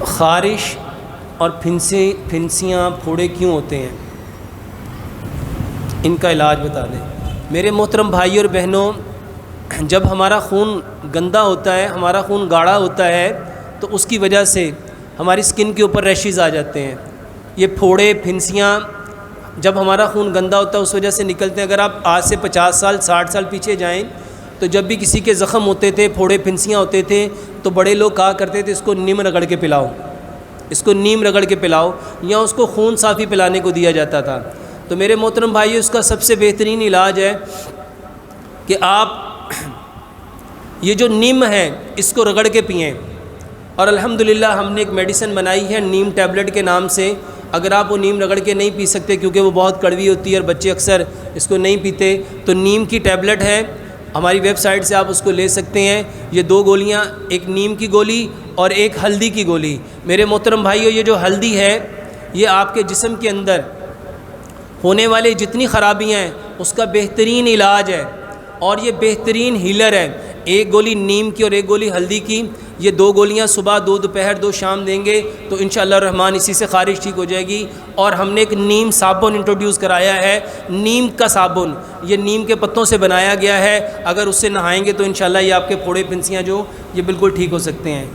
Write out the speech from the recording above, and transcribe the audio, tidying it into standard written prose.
خارش اور پھنسیاں پھوڑے کیوں ہوتے ہیں، ان کا علاج بتا دیں۔ میرے محترم بھائی اور بہنوں، جب ہمارا خون گندا ہوتا ہے، ہمارا خون گاڑھا ہوتا ہے، تو اس کی وجہ سے ہماری سکن کے اوپر ریشز آ جاتے ہیں۔ یہ پھوڑے پھنسیاں جب ہمارا خون گندا ہوتا ہے اس وجہ سے نکلتے ہیں۔ اگر آپ آج سے 50 سال 60 سال پیچھے جائیں تو جب بھی کسی کے زخم ہوتے تھے، پھوڑے پھنسیاں ہوتے تھے، تو بڑے لوگ کہا کرتے تھے اس کو نیم رگڑ کے پلاؤ، اس کو نیم رگڑ کے پلاؤ، یا اس کو خون صافی پلانے کو دیا جاتا تھا۔ تو میرے محترم بھائی، اس کا سب سے بہترین علاج ہے کہ آپ یہ جو نیم ہے اس کو رگڑ کے پئیں، اور الحمدللہ ہم نے ایک میڈیسن بنائی ہے نیم ٹیبلٹ کے نام سے۔ اگر آپ وہ نیم رگڑ کے نہیں پی سکتے کیونکہ وہ بہت کڑوی ہوتی ہے اور بچے اکثر اس کو نہیں پیتے، تو نیم کی ٹیبلٹ ہے، ہماری ویب سائٹ سے آپ اس کو لے سکتے ہیں۔ یہ 2 گولیاں، ایک نیم کی گولی اور ایک ہلدی کی گولی۔ میرے محترم بھائیو، یہ جو ہلدی ہے یہ آپ کے جسم کے اندر ہونے والے جتنی خرابیاں ہیں اس کا بہترین علاج ہے، اور یہ بہترین ہیلر ہے۔ ایک گولی نیم کی اور ایک گولی ہلدی کی، یہ 2 گولیاں صبح 2 دوپہر 2 شام دیں گے تو انشاءاللہ الرحمن اسی سے خارش ٹھیک ہو جائے گی۔ اور ہم نے ایک نیم صابن انٹروڈیوس کرایا ہے، نیم کا صابن، یہ نیم کے پتوں سے بنایا گیا ہے۔ اگر اس سے نہائیں گے تو انشاءاللہ یہ آپ کے پھوڑے پھنسیاں جو یہ بالکل ٹھیک ہو سکتے ہیں۔